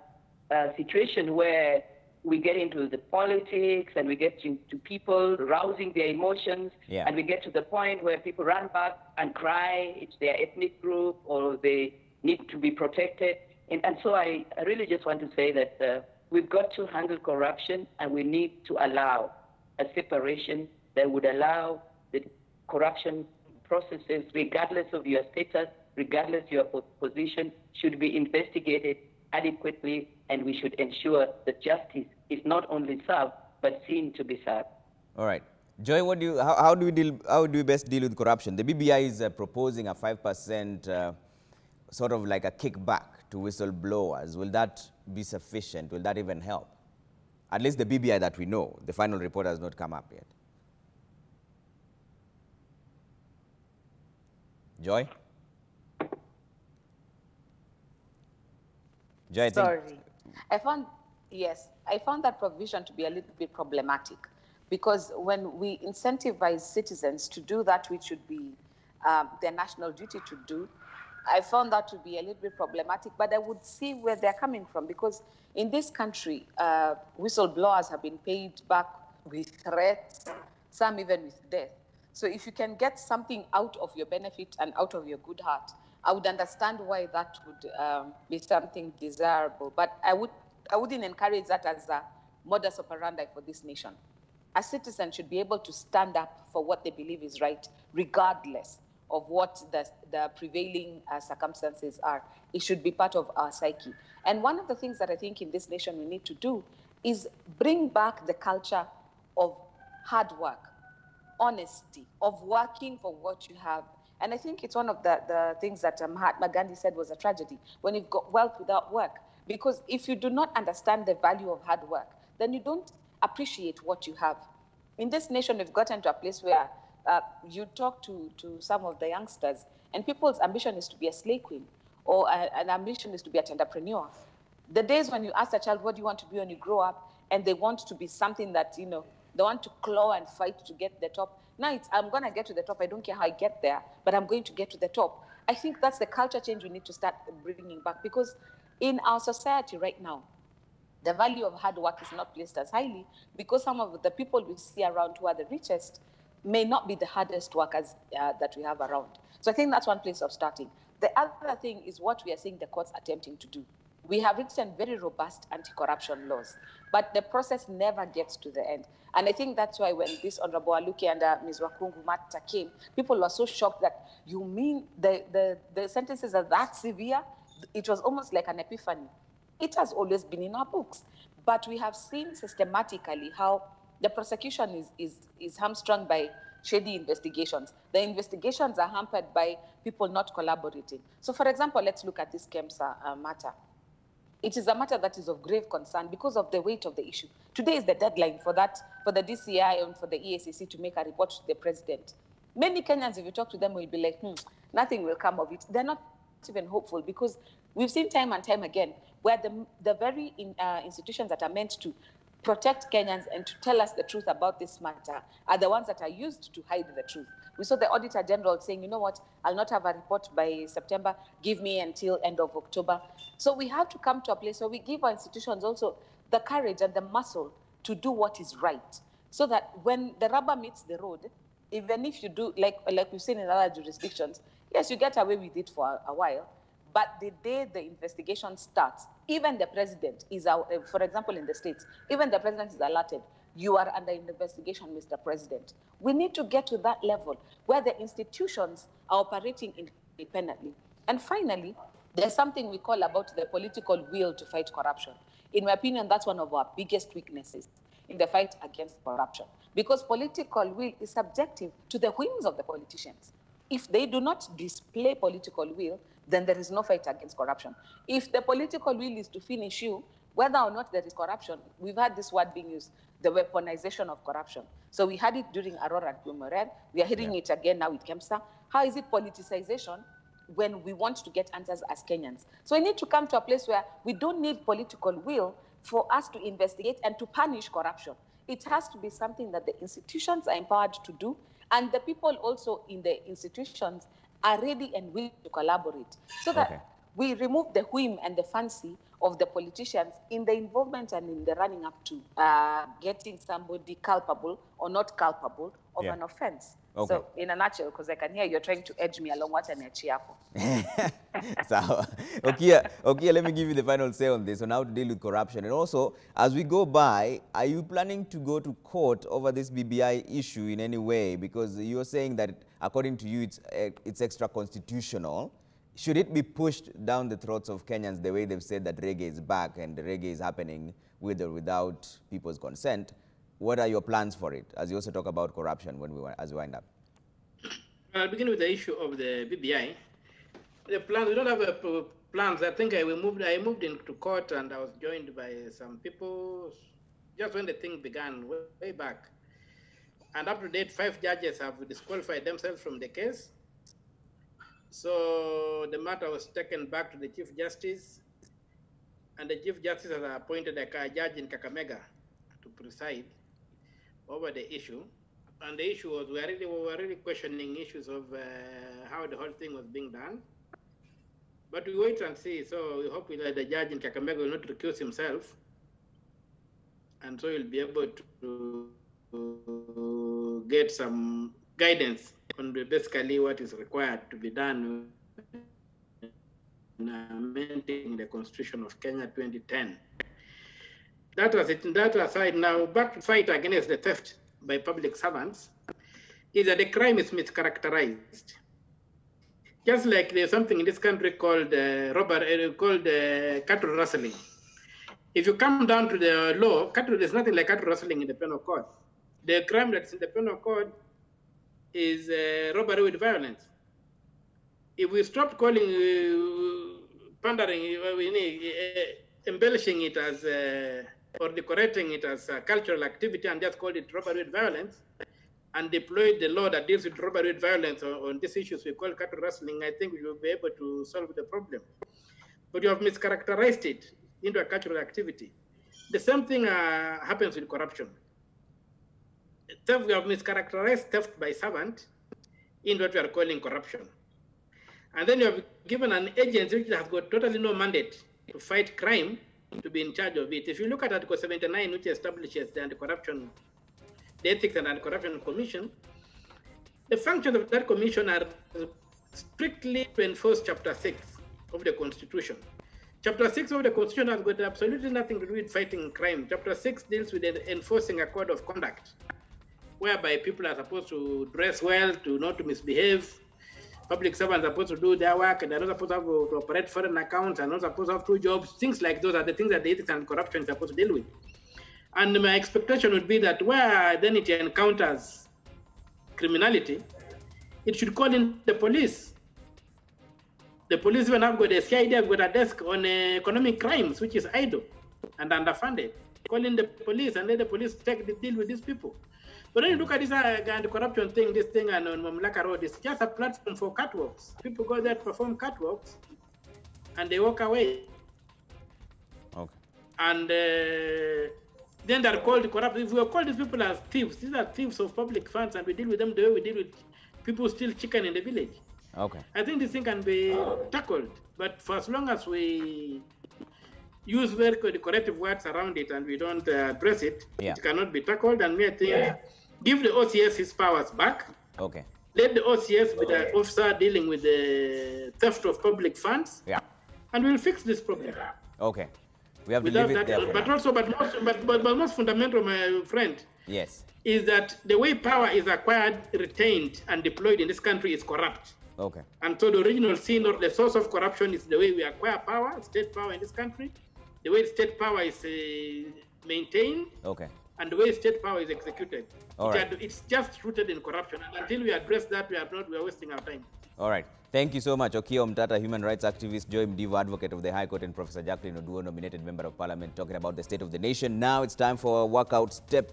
S5: situation where we get into the politics and we get into people rousing their emotions, and we get to the point where people run back and cry, it's their ethnic group or they need to be protected. And so I really just want to say that we've got to handle corruption, and we need to allow a separation that would allow the corruption processes, regardless of your status, regardless of your position, should be investigated adequately, and we should ensure that justice is not only served, but seen to be served.
S1: All right. Joy, how do we best deal with corruption? The BBI is proposing a 5% sort of like a kickback to whistleblowers. Will that be sufficient? Will that even help? At least the BBI that we know. The final report has not come up yet. Joy? Joy,
S4: Sorry. I found that provision to be a little bit problematic, because when we incentivize citizens to do that which should be their national duty to do, I found that to be a little bit problematic, but I would see where they're coming from, because in this country, whistleblowers have been paid back with threats, some even with death. So if you can get something out of your benefit and out of your good heart, I would understand why that would be something desirable. But I wouldn't encourage that as a modus operandi for this nation. A citizen should be able to stand up for what they believe is right, regardless of what the prevailing circumstances are. It should be part of our psyche. And one of the things that I think in this nation we need to do is bring back the culture of hard work, honesty, of working for what you have. And I think it's one of the things that Mahatma Gandhi said was a tragedy, when you've got wealth without work. Because if you do not understand the value of hard work, then you don't appreciate what you have. In this nation, we've gotten to a place where you talk to some of the youngsters, and people's ambition is to be a slave queen, or an ambition is to be an entrepreneur. The days when you ask a child, what do you want to be when you grow up, and they want to be something that, you know, they want to claw and fight to get to the top. Now it's, I'm going to get to the top. I don't care how I get there, but I'm going to get to the top. I think that's the culture change we need to start bringing back, because in our society right now, the value of hard work is not placed as highly, because some of the people we see around who are the richest may not be the hardest workers that we have around. So I think that's one place of starting. The other thing is what we are seeing the courts attempting to do. We have written very robust anti-corruption laws, but the process never gets to the end. And I think that's why when this Honorable Aluki and Ms. Wakungu Mata came, people were so shocked that, you mean the sentences are that severe? It was almost like an epiphany. It has always been in our books, but we have seen systematically how the prosecution is hamstrung by shady investigations. The investigations are hampered by people not collaborating. So for example, let's look at this KEMSA matter. It is a matter that is of grave concern because of the weight of the issue. Today is the deadline for that, for the DCI and for the EACC to make a report to the president. Many Kenyans, if you talk to them, will be like, nothing will come of it. They're not even hopeful, because we've seen time and time again where the very institutions that are meant to protect Kenyans and to tell us the truth about this matter are the ones that are used to hide the truth. We saw the Auditor General saying, you know what, I'll not have a report by September, give me until end of October. So we have to come to a place where we give our institutions also the courage and the muscle to do what is right, so that when the rubber meets the road, even if you do, like we've seen in other jurisdictions, yes, you get away with it for a while, but the day the investigation starts, even the president is, for example, in the States, even the president is alerted, you are under investigation, Mr. President. We need to get to that level where the institutions are operating independently. And finally, there's something we call about the political will to fight corruption. In my opinion, that's one of our biggest weaknesses in the fight against corruption, because political will is subjective to the whims of the politicians. If they do not display political will, then there is no fight against corruption. If the political will is to finish you, whether or not there is corruption, we've had this word being used, the weaponization of corruption. So we had it during Aurora and Plumered. We are hearing it again now with KEMSA. How is it politicization when we want to get answers as Kenyans? So we need to come to a place where we don't need political will for us to investigate and to punish corruption. It has to be something that the institutions are empowered to do, and the people also in the institutions are ready and willing to collaborate, so that we remove the whim and the fancy of the politicians in the involvement and in the running up to getting somebody culpable or not culpable of an offense. So in a nutshell, because I can hear you're trying to edge me along, what an echiapo.
S1: So, Okiya, let me give you the final say on this, on how to deal with corruption. And also, as we go by, are you planning to go to court over this BBI issue in any way? Because you're saying that, according to you, it's extra constitutional. Should it be pushed down the throats of Kenyans the way they've said that reggae is back and the reggae is happening with or without people's consent? What are your plans for it, as you also talk about corruption as we wind up?
S3: I'll begin with the issue of the BBI. The plans, we don't have plans. I think I moved into court and I was joined by some people just when the thing began way back. And up to date, 5 judges have disqualified themselves from the case. So the matter was taken back to the Chief Justice, and the Chief Justice has appointed a judge in Kakamega to preside over the issue. And the issue was, we were really questioning issues of how the whole thing was being done. But we wait and see. So we hope that the judge in Kakamega will not recuse himself. And so he'll be able to get some guidance on basically what is required to be done in amending the Constitution of Kenya 2010. That was it. That aside, now back to fight against the theft by public servants is that the crime is mischaracterized. Just like there's something in this country called cattle rustling. If you come down to the law, there's nothing like cattle rustling in the penal code. The crime that's in the penal code is robbery with violence. If we stop calling, pandering, embellishing it as, or decorating it as a cultural activity and just call it robbery with violence, and deploy the law that deals with robbery with violence on these issues we call cattle rustling, I think we will be able to solve the problem. But you have mischaracterized it into a cultural activity. The same thing happens with corruption. Theft, we have mischaracterized theft by servant in what we are calling corruption. And then you have given an agency which has got totally no mandate to fight crime to be in charge of it. If you look at Article 79, which establishes the Anti-Corruption, the Ethics and Anti-Corruption Commission, the functions of that commission are strictly to enforce Chapter 6 of the Constitution. Chapter 6 of the Constitution has got absolutely nothing to do with fighting crime. Chapter 6 deals with enforcing a code of conduct, whereby people are supposed to dress well, not to misbehave. Public servants are supposed to do their work, and they're not supposed to operate foreign accounts, and not supposed to have 2 jobs. Things like those are the things that the ethics and corruption is supposed to deal with. And my expectation would be that where then it encounters criminality, it should call in the police. The police even have got a CID, have got a desk on economic crimes, which is idle and underfunded. Call in the police and let the police deal with these people. But when you look at this anti-corruption thing, this thing and on Mamlaka Road, it's just a platform for catwalks. People go there to perform catwalks and they walk away.
S1: Okay.
S3: And then they're called corrupt. If we call these people as thieves, these are thieves of public funds, and we deal with them the way we deal with people who steal chicken in the village.
S1: Okay.
S3: I think this thing can be tackled, but for as long as we use very corrective words around it and we don't address it, it cannot be tackled. And I think give the OCS his powers back. Okay. Let the OCS be the officer dealing with the theft of public funds. Yeah. And we'll fix this problem.
S1: Okay. We have to leave it there.
S3: But most fundamental, my friend, is that the way power is acquired, retained, and deployed in this country is corrupt. Okay. And so the original sin or the source of corruption is the way we acquire power, state power in this country, the way state power is maintained, and the way state power is executed. It's just rooted in corruption. And until we address that, we are wasting our time.
S1: All right. Thank you so much, Okiya Omtata, human rights activist, Joy Mudivo, advocate of the High Court, and Professor Jackline Oduor, nominated member of parliament, talking about the state of the nation. Now it's time for a workout step.